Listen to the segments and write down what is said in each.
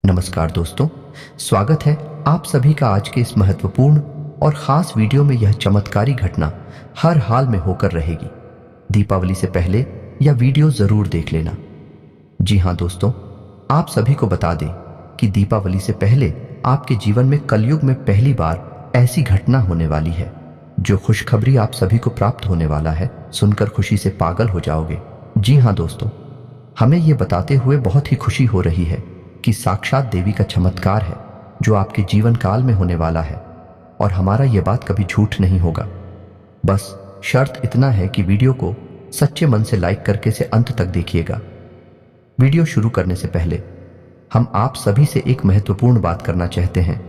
नमस्कार दोस्तों, स्वागत है आप सभी का आज के इस महत्वपूर्ण और ख़ास वीडियो में। यह चमत्कारी घटना हर हाल में होकर रहेगी। दीपावली से पहले यह वीडियो ज़रूर देख लेना। जी हाँ दोस्तों, आप सभी को बता दें कि दीपावली से पहले आपके जीवन में कलयुग में पहली बार ऐसी घटना होने वाली है जो खुशखबरी आप सभी को प्राप्त होने वाला है। सुनकर खुशी से पागल हो जाओगे। जी हाँ दोस्तों, हमें ये बताते हुए बहुत ही खुशी हो रही है कि साक्षात देवी का चमत्कार है जो आपके जीवन काल में होने वाला है, और हमारा यह बात कभी झूठ नहीं होगा। बस शर्त इतना है कि वीडियो को सच्चे मन से लाइक करके से अंत तक देखिएगा। वीडियो शुरू करने से पहले हम आप सभी से एक महत्वपूर्ण बात करना चाहते हैं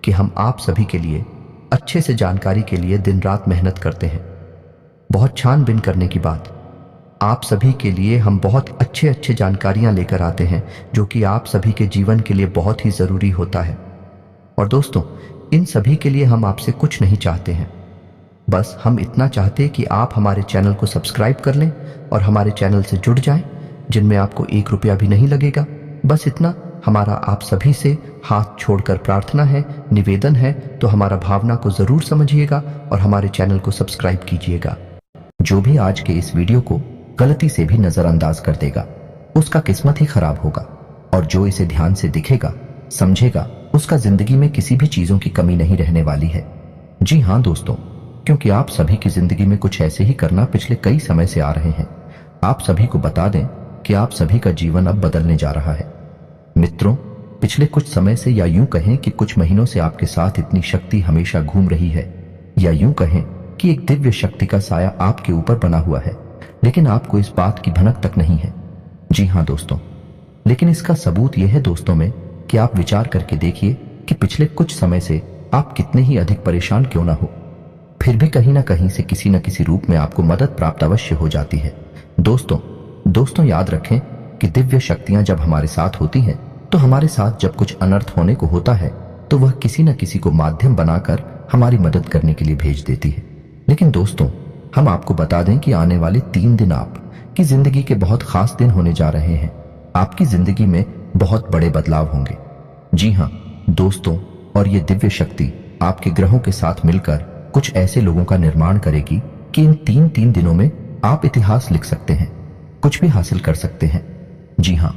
कि हम आप सभी के लिए अच्छे से जानकारी के लिए दिन रात मेहनत करते हैं। बहुत छानबीन करने के बाद आप सभी के लिए हम बहुत अच्छे जानकारियां लेकर आते हैं जो कि आप सभी के जीवन के लिए बहुत ही ज़रूरी होता है। और दोस्तों, इन सभी के लिए हम आपसे कुछ नहीं चाहते हैं, बस हम इतना चाहते हैं कि आप हमारे चैनल को सब्सक्राइब कर लें और हमारे चैनल से जुड़ जाएं, जिनमें आपको 1 रुपया भी नहीं लगेगा। बस इतना हमारा आप सभी से हाथ छोड़कर प्रार्थना है, निवेदन है। तो हमारा भावना को ज़रूर समझिएगा और हमारे चैनल को सब्सक्राइब कीजिएगा। जो भी आज के इस वीडियो को गलती से भी नजरअंदाज कर देगा उसका किस्मत ही खराब होगा, और जो इसे ध्यान से दिखेगा समझेगा उसका जिंदगी में किसी भी चीजों की कमी नहीं रहने वाली है। जी हाँ दोस्तों, क्योंकि आप सभी की जिंदगी में कुछ ऐसे ही करना पिछले कई समय से आ रहे हैं। आप सभी को बता दें कि आप सभी का जीवन अब बदलने जा रहा है। मित्रों, पिछले कुछ समय से, या यूं कहें कि कुछ महीनों से आपके साथ इतनी शक्ति हमेशा घूम रही है, या यूं कहें कि एक दिव्य शक्ति का साया आपके ऊपर बना हुआ है, लेकिन आपको इस बात की भनक तक नहीं है। जी हाँ दोस्तों, लेकिन इसका सबूत यह है दोस्तों में कि आप विचार करके देखिए कि पिछले कुछ समय से आप कितने ही अधिक परेशान क्यों ना हो, फिर भी कहीं ना कहीं से किसी न किसी रूप में आपको मदद प्राप्त अवश्य हो जाती है। दोस्तों याद रखें कि दिव्य शक्तियां जब हमारे साथ होती हैं तो हमारे साथ जब कुछ अनर्थ होने को होता है तो वह किसी न किसी को माध्यम बनाकर हमारी मदद करने के लिए भेज देती है। लेकिन दोस्तों, हम आपको बता दें कि आने वाले 3 दिन आपकी जिंदगी के बहुत खास दिन होने जा रहे हैं। आपकी जिंदगी में बहुत बड़े बदलाव होंगे। जी हाँ दोस्तों, और ये दिव्य शक्ति आपके ग्रहों के साथ मिलकर कुछ ऐसे लोगों का निर्माण करेगी कि इन 3 दिनों में आप इतिहास लिख सकते हैं, कुछ भी हासिल कर सकते हैं। जी हाँ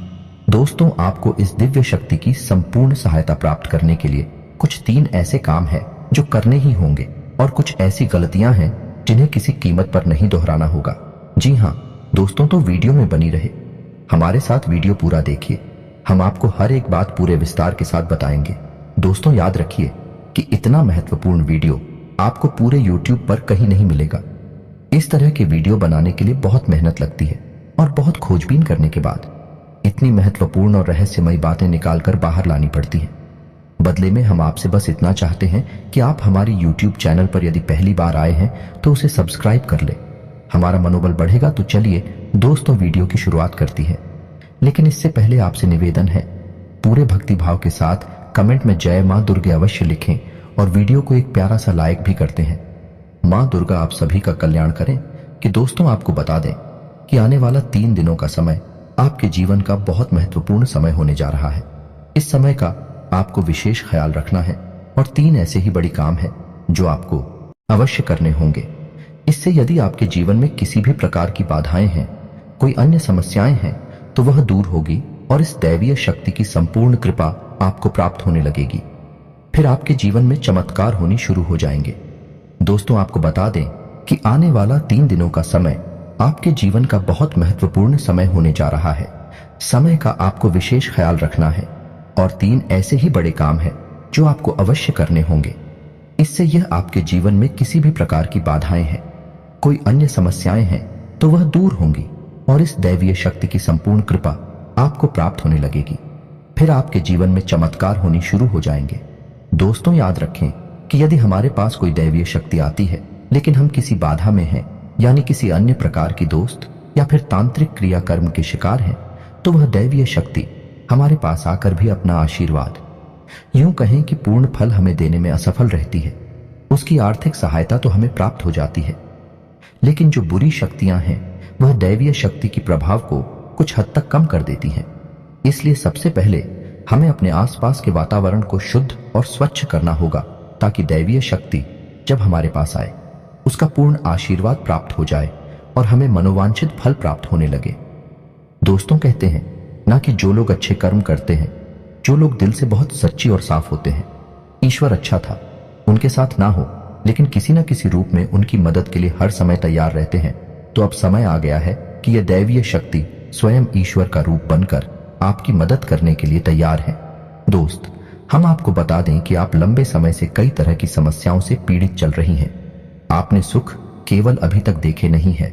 दोस्तों, आपको इस दिव्य शक्ति की संपूर्ण सहायता प्राप्त करने के लिए कुछ 3 ऐसे काम हैं जो करने ही होंगे, और कुछ ऐसी गलतियां हैं जिन्हें किसी कीमत पर नहीं दोहराना होगा। जी हाँ दोस्तों, तो वीडियो में बनी रहे, हमारे साथ वीडियो पूरा देखिए। हम आपको हर एक बात पूरे विस्तार के साथ बताएंगे। दोस्तों याद रखिए कि इतना महत्वपूर्ण वीडियो आपको पूरे YouTube पर कहीं नहीं मिलेगा। इस तरह के वीडियो बनाने के लिए बहुत मेहनत लगती है, और बहुत खोजबीन करने के बाद इतनी महत्वपूर्ण और रहस्यमयी बातें निकालकर बाहर लानी पड़ती हैं। बदले में हम आपसे बस इतना चाहते हैं कि आप हमारी YouTube चैनल पर यदि पहली बार आए हैं तो उसे सब्सक्राइब कर ले। हमारा मनोबल बढ़ेगा। तो चलिए दोस्तों, वीडियो की शुरुआत करती है। लेकिन इससे पहले आपसे निवेदन है, पूरे भक्ति भाव के साथ कमेंट में जय मां दुर्गे अवश्य लिखें, और वीडियो को एक प्यारा सा लाइक भी करते हैं। मां दुर्गा आप सभी का कल्याण करें। कि दोस्तों, आपको बता दें कि आने वाला 3 दिनों का समय आपके जीवन का बहुत महत्वपूर्ण समय होने जा रहा है। इस समय का आपको विशेष ख्याल रखना है, और 3 ऐसे ही बड़ी काम हैं जो आपको अवश्य करने होंगे। इससे यदि आपके जीवन में किसी भी प्रकार की बाधाएं हैं, कोई अन्य समस्याएं हैं, तो वह दूर होगी, और इस दैवीय शक्ति की संपूर्ण कृपा आपको प्राप्त होने लगेगी। फिर आपके जीवन में चमत्कार होनी शुरू हो जाएंगे। दोस्तों, आपको बता दें कि आने वाला 3 दिनों का समय आपके जीवन का बहुत महत्वपूर्ण समय होने जा रहा है। समय का आपको विशेष ख्याल रखना है, और 3 ऐसे ही बड़े काम हैं जो आपको अवश्य करने होंगे। इससे यह आपके जीवन में किसी भी प्रकार की बाधाएं हैं, कोई अन्य समस्याएं हैं, तो वह दूर होंगी, और इस दैवीय शक्ति की संपूर्ण कृपा आपको प्राप्त होने लगेगी। फिर आपके जीवन में चमत्कार होनी शुरू हो जाएंगे। दोस्तों याद रखें कि यदि हमारे पास कोई दैवीय शक्ति आती है, लेकिन हम किसी बाधा में हैं, यानी किसी अन्य प्रकार की दोस्त या फिर तांत्रिक क्रियाकर्म के शिकार हैं, तो वह दैवीय शक्ति हमारे पास आकर भी अपना आशीर्वाद, यूं कहें कि पूर्ण फल हमें देने में असफल रहती है। उसकी आर्थिक सहायता तो हमें प्राप्त हो जाती है, लेकिन जो बुरी शक्तियां हैं वह दैवीय शक्ति की प्रभाव को कुछ हद तक कम कर देती हैं। इसलिए सबसे पहले हमें अपने आसपास के वातावरण को शुद्ध और स्वच्छ करना होगा ताकि दैवीय शक्ति जब हमारे पास आए उसका पूर्ण आशीर्वाद प्राप्त हो जाए और हमें मनोवांछित फल प्राप्त होने लगे। दोस्तों, कहते हैं ना कि जो लोग अच्छे कर्म करते हैं, जो लोग दिल से बहुत सच्ची और साफ होते हैं, ईश्वर अच्छा था उनके साथ ना हो लेकिन किसी न किसी रूप में उनकी मदद के लिए हर समय तैयार रहते हैं। तो अब समय आ गया है कि यह दैवीय शक्ति स्वयं ईश्वर का रूप बनकर आपकी मदद करने के लिए तैयार है। दोस्त, हम आपको बता दें कि आप लंबे समय से कई तरह की समस्याओं से पीड़ित चल रही हैं। आपने सुख केवल अभी तक देखे नहीं है,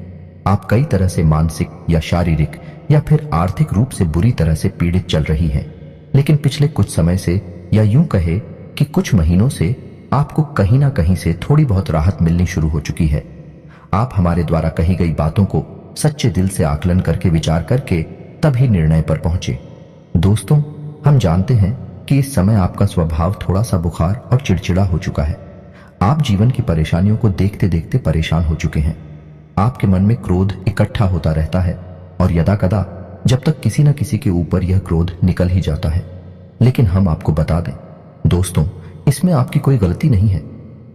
आप कई तरह से मानसिक या शारीरिक या फिर आर्थिक रूप से बुरी तरह से पीड़ित चल रही हैं। लेकिन पिछले कुछ समय से या यूं कहे कि कुछ महीनों से आपको कहीं ना कहीं से थोड़ी बहुत राहत मिलनी शुरू हो चुकी है। आप हमारे द्वारा कही गई बातों को सच्चे दिल से आकलन करके विचार करके तभी निर्णय पर पहुंचे। दोस्तों, हम जानते हैं कि इस समय आपका स्वभाव थोड़ा सा बुखार और चिड़चिड़ा हो चुका है। आप जीवन की परेशानियों को देखते देखते परेशान हो चुके हैं। आपके मन में क्रोध इकट्ठा होता रहता है और यदाकदा जब तक किसी न किसी के ऊपर यह क्रोध निकल ही जाता है। लेकिन हम आपको बता दें दोस्तों, इसमें आपकी कोई गलती नहीं है।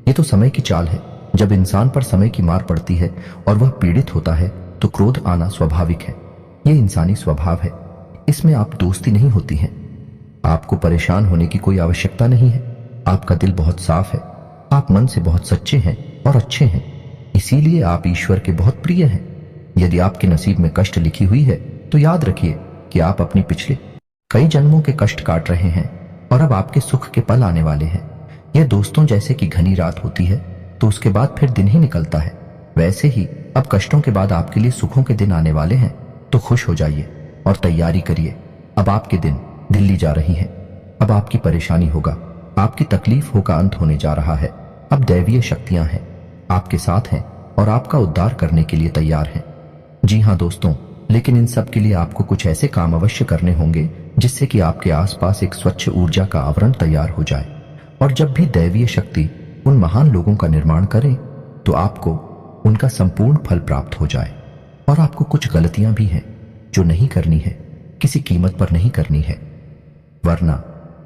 ये तो समय की चाल है। जब इंसान पर समय की मार पड़ती है और वह पीड़ित होता है तो क्रोध आना स्वाभाविक है। यह इंसानी स्वभाव है, इसमें आप दोस्ती नहीं होती हैं। आपको परेशान होने की कोई आवश्यकता नहीं है। आपका दिल बहुत साफ है, आप मन से बहुत सच्चे हैं और अच्छे हैं, इसीलिए आप ईश्वर के बहुत प्रिय हैं। यदि आपके नसीब में कष्ट लिखी हुई है तो याद रखिए कि आप अपनी पिछले कई जन्मों के कष्ट काट रहे हैं और अब आपके सुख के पल आने वाले हैं। यह दोस्तों जैसे कि घनी रात होती है तो उसके बाद फिर दिन ही निकलता है, वैसे ही अब कष्टों के बाद आपके लिए सुखों के दिन आने वाले हैं। तो खुश हो जाइए और तैयारी करिए। अब आपके दिन दिल्ली जा रही हैं। अब आपकी परेशानी होगा, आपकी तकलीफों का अंत होने जा रहा है। अब दैवीय शक्तियां हैं, आपके साथ हैं और आपका उद्धार करने के लिए तैयार हैं। जी हाँ दोस्तों, लेकिन इन सब के लिए आपको कुछ ऐसे काम अवश्य करने होंगे जिससे कि आपके आसपास एक स्वच्छ ऊर्जा का आवरण तैयार हो जाए। और जब भी दैवीय शक्ति उन महान लोगों का निर्माण करे तो आपको उनका संपूर्ण फल प्राप्त हो जाए। और आपको कुछ गलतियां भी हैं जो नहीं करनी है, किसी कीमत पर नहीं करनी है, वरना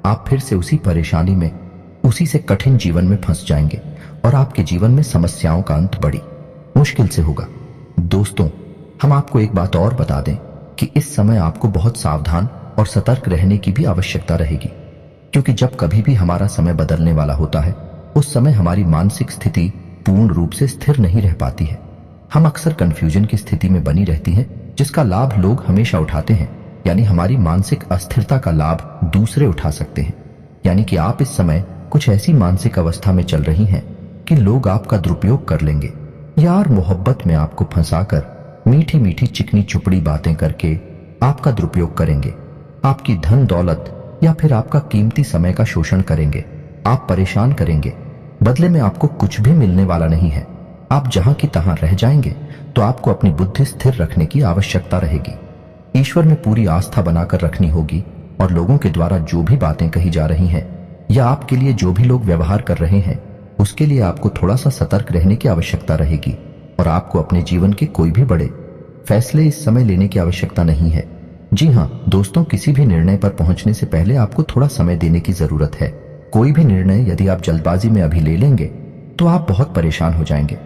आप फिर से उसी परेशानी में, उसी से कठिन जीवन में फंस जाएंगे और आपके जीवन में समस्याओं का अंत बड़ी मुश्किल से होगा। दोस्तों, हम आपको एक बात और बता दें कि इस समय आपको बहुत सावधान और सतर्क रहने की भी आवश्यकता रहेगी, क्योंकि जब कभी भी हमारा समय बदलने वाला होता है उस समय हमारी मानसिक स्थिति पूर्ण रूप से स्थिर नहीं रह पाती है। हम अक्सर कंफ्यूजन की स्थिति में बनी रहती हैं, जिसका लाभ लोग हमेशा उठाते हैं। यानी हमारी मानसिक अस्थिरता का लाभ दूसरे उठा सकते हैं। यानी कि आप इस समय कुछ ऐसी मानसिक अवस्था में चल रही हैं कि लोग आपका दुरुपयोग कर लेंगे। यार मोहब्बत में आपको फंसाकर मीठी मीठी चिकनी चुपड़ी बातें करके आपका दुरुपयोग करेंगे, आपकी धन दौलत या फिर आपका कीमती समय का शोषण करेंगे, आप परेशान करेंगे। बदले में आपको कुछ भी मिलने वाला नहीं है। आप जहां की तहां रह जाएंगे। तो आपको अपनी बुद्धि स्थिर रखने की आवश्यकता रहेगी। ईश्वर में पूरी आस्था बनाकर रखनी होगी और लोगों के द्वारा जो भी बातें कही जा रही हैं या आपके लिए जो भी लोग व्यवहार कर रहे हैं उसके लिए आपको थोड़ा सा सतर्क रहने की आवश्यकता रहेगी। और आपको अपने जीवन के कोई भी बड़े फैसले इस समय लेने की आवश्यकता नहीं है। जी हाँ दोस्तों, किसी भी निर्णय पर पहुंचने से पहले आपको थोड़ा समय देने की जरूरत है। कोई भी निर्णय यदि आप जल्दबाजी में अभी ले लेंगे तो आप बहुत परेशान हो जाएंगे।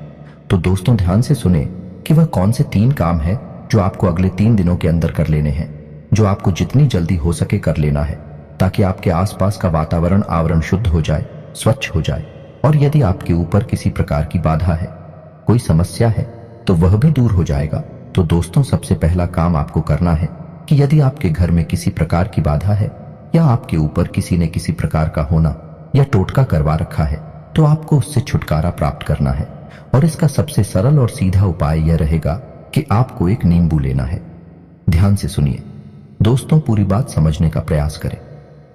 तो दोस्तों ध्यान से सुने कि वह कौन से 3 काम है जो आपको अगले 3 दिनों के अंदर कर लेने हैं, जो आपको जितनी जल्दी हो सके कर लेना है, ताकि आपके आसपास का वातावरण आवरण शुद्ध हो जाए, स्वच्छ हो जाए। और यदि आपके ऊपर किसी प्रकार की बाधा है, कोई समस्या है, तो वह भी दूर हो जाएगा। तो दोस्तों, सबसे पहला काम आपको करना है कि यदि आपके घर में किसी प्रकार की बाधा है या आपके ऊपर किसी ने किसी प्रकार का होना या टोटका करवा रखा है तो आपको उससे छुटकारा प्राप्त करना है। और इसका सबसे सरल और सीधा उपाय यह रहेगा कि आपको एक नींबू लेना है। ध्यान से सुनिए दोस्तों, पूरी बात समझने का प्रयास करें।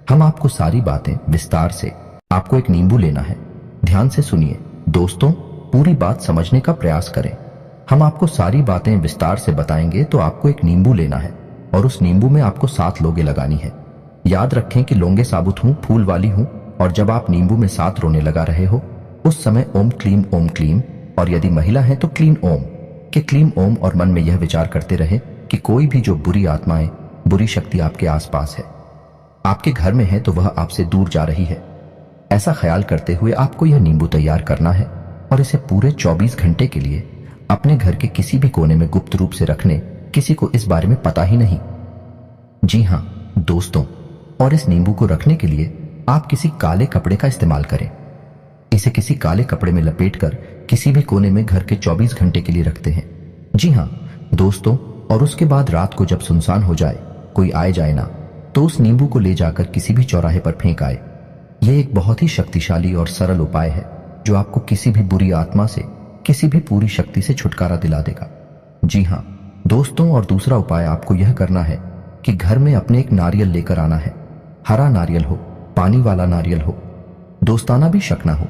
हम आपको सारी बातें विस्तार से, आपको एक नींबू लेना है। ध्यान से सुनिए दोस्तों, पूरी बात समझने का प्रयास करें। हम आपको सारी बातें विस्तार से बताएंगे। तो आपको एक नींबू लेना है और उस नींबू में आपको 7 लौंगे लगानी है। याद रखें कि लौंगे साबुत हूं, फूल वाली हूं। और जब आप नींबू में 7 रोने लगा रहे हो उस समय ओम क्लीम, और यदि महिला है तो क्लीन ओम के क्लीम ओम, और मन में यह विचार करते रहे कि कोई भी जो बुरी आत्माएं, बुरी शक्ति आपके आसपास है आपके घर में है तो वह आपसे दूर जा रही है। ऐसा ख्याल करते हुए आपको यह नींबू तैयार करना है और इसे पूरे 24 घंटे के लिए अपने घर के किसी भी कोने में गुप्त रूप से रखने, किसी को इस बारे में पता ही नहीं। जी हां दोस्तों, और इस नींबू को रखने के लिए आप किसी काले कपड़े का इस्तेमाल करें। इसे किसी काले कपड़े में लपेटकर किसी भी कोने में घर के 24 घंटे के लिए रखते हैं। जी हां दोस्तों, और उसके बाद रात को जब सुनसान हो जाए, कोई आए जाए ना, तो उस नींबू को ले जाकर किसी भी चौराहे पर फेंक आए। यह एक बहुत ही शक्तिशाली और सरल उपाय है जो आपको किसी भी बुरी आत्मा से, किसी भी पूरी शक्ति से छुटकारा दिला देगा। जी हां दोस्तों, और दूसरा उपाय आपको यह करना है कि घर में अपने एक नारियल लेकर आना है। हरा नारियल हो, पानी वाला नारियल हो, दोस्ताना भी शक ना हो,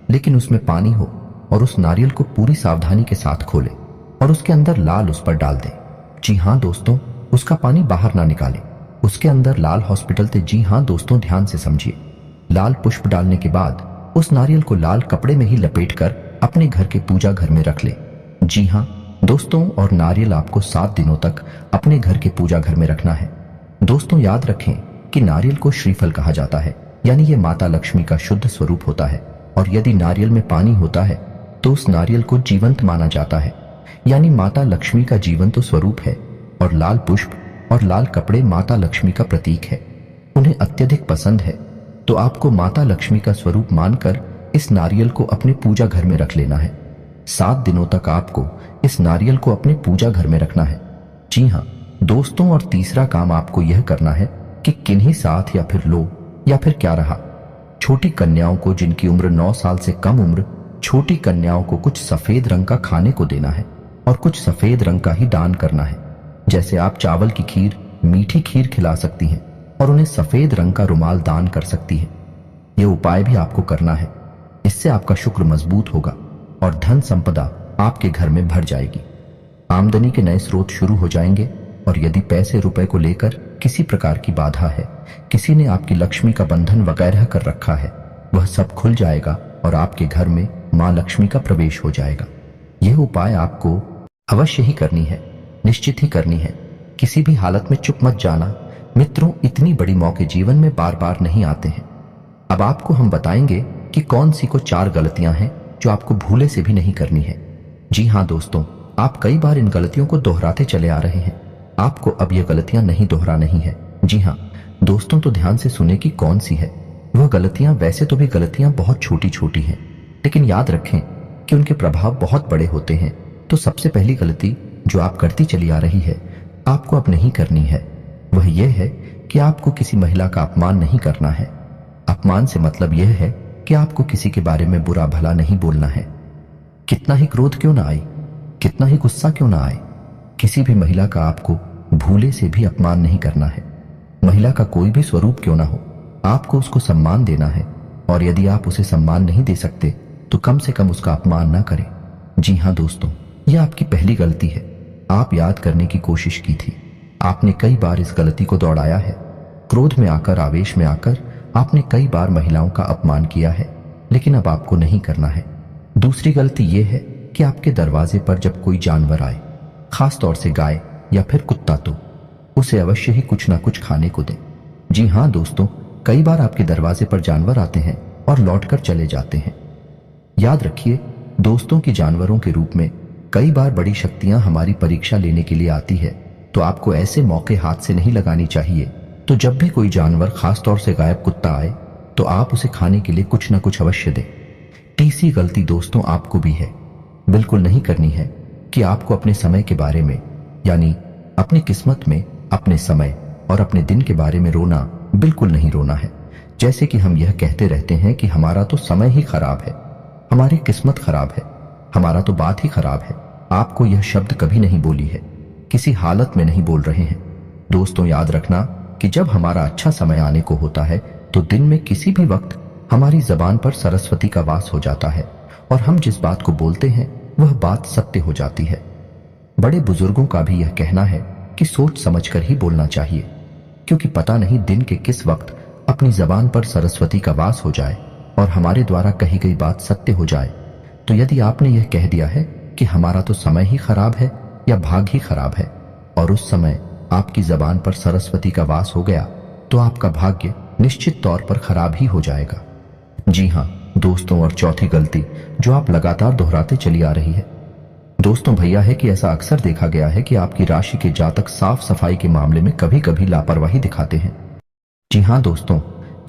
लेकिन उसमें पानी हो, और उस नारियल को पूरी सावधानी के साथ खोले और उसके अंदर लाल उस पर डाल दें। जी हां दोस्तों, उसका पानी बाहर ना निकाले, उसके अंदर लाल हॉस्पिटल थे। जी हां दोस्तों, ध्यान से समझिए। लाल पुष्प डालने के बाद उस नारियल को लाल कपड़े में ही लपेटकर अपने घर के पूजा घर में रख ले। जी हां दोस्तों, और नारियल आपको 7 दिनों तक अपने घर के पूजा घर में रखना है। दोस्तों याद रखें कि नारियल को श्रीफल कहा जाता है, यानी ये माता लक्ष्मी का शुद्ध स्वरूप होता है, और यदि नारियल में पानी होता है तो उस नारियल को जीवंत माना जाता है, यानी माता लक्ष्मी का जीवंत स्वरूप है। और लाल पुष्प और लाल कपड़े माता लक्ष्मी का प्रतीक है, उन्हें अत्यधिक पसंद है। तो आपको माता लक्ष्मी का स्वरूप मानकर इस नारियल को अपने पूजा घर में रख लेना है। 7 दिनों तक आपको इस नारियल को अपने पूजा घर में रखना है। जी हाँ दोस्तों, और तीसरा काम आपको यह करना है कि किन्हीं साथ या फिर लो या फिर क्या रहा, छोटी कन्याओं को जिनकी उम्र 9 साल से कम उम्र, छोटी कन्याओं को कुछ सफेद रंग का खाने को देना है और कुछ सफेद रंग का ही दान करना है। जैसे आप चावल की खीर, मीठी खीर खिला सकती हैं और उन्हें सफेद रंग का रुमाल दान कर सकती हैं। यह उपाय भी आपको करना है। इससे आपका शुक्र मजबूत होगा और धन संपदा आपके घर में भर जाएगी। आमदनी के नए स्रोत शुरू हो जाएंगे, और यदि पैसे रुपए को लेकर किसी प्रकार की बाधा है, किसी ने आपकी लक्ष्मी का बंधन वगैरह कर रखा है, वह सब खुल जाएगा और आपके घर में मां लक्ष्मी का प्रवेश हो जाएगा। यह उपाय आपको अवश्य ही करनी है, निश्चित ही करनी है। किसी भी हालत में चुप मत जाना मित्रों, इतनी बड़ी मौके जीवन में बार बार नहीं आते हैं। अब आपको हम बताएंगे कि कौन सी को 4 गलतियां हैं जो आपको भूले से भी नहीं करनी है। जी हां दोस्तों, आप कई बार इन गलतियों को दोहराते चले आ रहे हैं। आपको अब ये गलतियां नहीं दोहरानी है। जी हां दोस्तों, तो ध्यान से सुने कि कौन सी है वह गलतियां। वैसे तो भी गलतियां बहुत छोटी छोटी हैं, लेकिन याद रखें कि उनके प्रभाव बहुत बड़े होते हैं। तो सबसे पहली गलती जो आप करती चली आ रही है, आपको अब नहीं करनी है, वह यह है कि आपको किसी महिला का अपमान नहीं करना है। अपमान से मतलब यह है कि आपको किसी के बारे में बुरा भला नहीं बोलना है। कितना ही क्रोध क्यों ना आए, कितना ही गुस्सा क्यों ना आए, किसी भी महिला का आपको भूले से भी अपमान नहीं करना है। महिला का कोई भी स्वरूप क्यों ना हो, आपको उसको सम्मान देना है, और यदि आप उसे सम्मान नहीं दे सकते तो कम से कम उसका अपमान ना करें। जी हां दोस्तों, यह आपकी पहली गलती है। आप याद करने की कोशिश की थी, आपने कई बार इस गलती को दौड़ाया है। क्रोध में आकर, आवेश में आकर आपने कई बार महिलाओं का अपमान किया है, लेकिन अब आपको नहीं करना है। दूसरी गलती यह है कि आपके दरवाजे पर जब कोई जानवर आए, खास तौर से गाय या फिर कुत्ता, तो उसे अवश्य ही कुछ ना कुछ खाने को दें। जी हां दोस्तों, कई बार आपके दरवाजे पर जानवर आते हैं और लौटकर चले जाते हैं। याद रखिए दोस्तों कि जानवरों के रूप में कई बार बड़ी शक्तियां हमारी परीक्षा लेने के लिए आती है, तो आपको ऐसे मौके हाथ से नहीं लगानी चाहिए। तो जब भी कोई जानवर, खास तौर से गायब कुत्ता आए, तो आप उसे खाने के लिए कुछ ना कुछ अवश्य दें। तीसरी गलती दोस्तों आपको भी है, बिल्कुल नहीं करनी है कि आपको अपने समय के बारे में, यानी अपनी किस्मत में अपने समय और अपने दिन के बारे में रोना, बिल्कुल नहीं रोना है। जैसे कि हम यह कहते रहते हैं कि हमारा तो समय ही खराब है, हमारी किस्मत खराब है, हमारा तो बात ही खराब है। आपको यह शब्द कभी नहीं बोली है, किसी हालत में नहीं बोल रहे हैं। दोस्तों याद रखना कि जब हमारा अच्छा समय आने को होता है, तो दिन में किसी भी वक्त हमारी जबान पर सरस्वती का वास हो जाता है, और हम जिस बात को बोलते हैं वह बात सत्य हो जाती है। बड़े बुजुर्गों का भी यह कहना है कि सोच समझकर ही बोलना चाहिए, क्योंकि पता नहीं दिन के किस वक्त अपनी जबान पर सरस्वती का वास हो जाए और हमारे द्वारा कही गई बात सत्य हो जाए। तो यदि आपने यह कह दिया है कि हमारा तो समय ही खराब है या भाग ही खराब है, और उस समय आपकी जबान पर सरस्वती का वास हो गया, तो आपका भाग्य निश्चित तौर पर खराब ही हो जाएगा। जी हाँ दोस्तों, और चौथी गलती जो आप लगातार दोहराते चली आ रही है दोस्तों भैया है कि ऐसा अक्सर देखा गया है कि आपकी राशि के जातक साफ सफाई के मामले में कभी कभी लापरवाही दिखाते हैं। जी हाँ दोस्तों,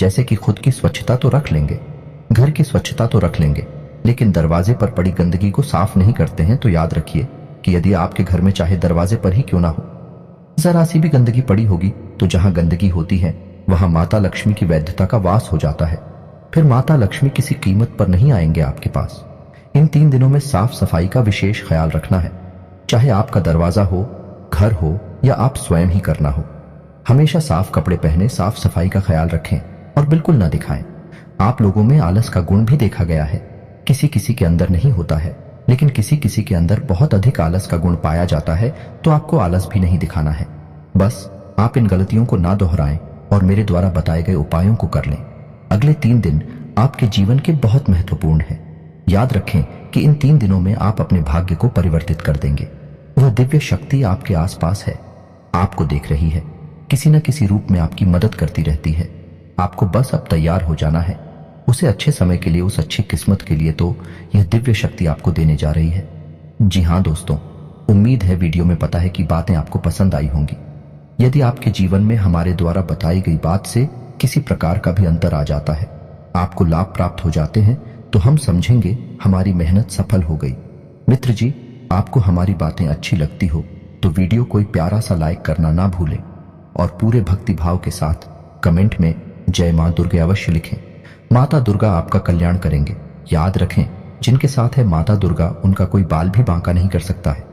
जैसे कि खुद की स्वच्छता तो रख लेंगे, घर की स्वच्छता तो रख लेंगे, लेकिन दरवाजे पर पड़ी गंदगी को साफ नहीं करते हैं, तो याद रखिए कि यदि आपके घर में चाहे दरवाजे पर ही क्यों ना हो, जरा सी भी गंदगी पड़ी होगी तो जहां गंदगी होती है वहां माता लक्ष्मी की वैधता का वास हो जाता है। फिर माता लक्ष्मी किसी कीमत पर नहीं आएंगे आपके पास। इन 3 दिनों में साफ सफाई का विशेष ख्याल रखना है, चाहे आपका दरवाजा हो, घर हो या आप स्वयं ही करना हो। हमेशा साफ कपड़े पहने, साफ सफाई का ख्याल रखें और बिल्कुल ना दिखाएं। आप लोगों में आलस का गुण भी देखा गया है, किसी किसी के अंदर नहीं होता है, लेकिन किसी किसी के अंदर बहुत अधिक आलस का गुण पाया जाता है, तो आपको आलस भी नहीं दिखाना है। बस आप इन गलतियों को ना दोहराएं और मेरे द्वारा बताए गए उपायों को कर लें। अगले 3 दिन आपके जीवन के बहुत महत्वपूर्ण हैं। याद रखें कि इन 3 दिनों में आप अपने भाग्य को परिवर्तित कर देंगे। वह दिव्य शक्ति आपके आसपास है, आपको देख रही है, किसी न किसी रूप में आपकी मदद करती रहती है। आपको बस अब तैयार हो जाना है उसे अच्छे समय के लिए, उस अच्छी किस्मत के लिए तो यह दिव्य शक्ति आपको देने जा रही है। जी हाँ दोस्तों, उम्मीद है वीडियो में पता है कि बातें आपको पसंद आई होंगी। यदि आपके जीवन में हमारे द्वारा बताई गई बात से किसी प्रकार का भी अंतर आ जाता है, आपको लाभ प्राप्त हो जाते हैं, तो हम समझेंगे हमारी मेहनत सफल हो गई। मित्र जी, आपको हमारी बातें अच्छी लगती हो तो वीडियो कोई प्यारा सा लाइक करना ना भूलें और पूरे भक्ति भाव के साथ कमेंट में जय मां दुर्गे अवश्य लिखें। माता दुर्गा आपका कल्याण करेंगे। याद रखें, जिनके साथ है माता दुर्गा उनका कोई बाल भी बांका नहीं कर सकता है।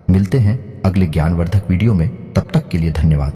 मिलते हैं अगले ज्ञानवर्धक वीडियो में, तब तक के लिए धन्यवाद।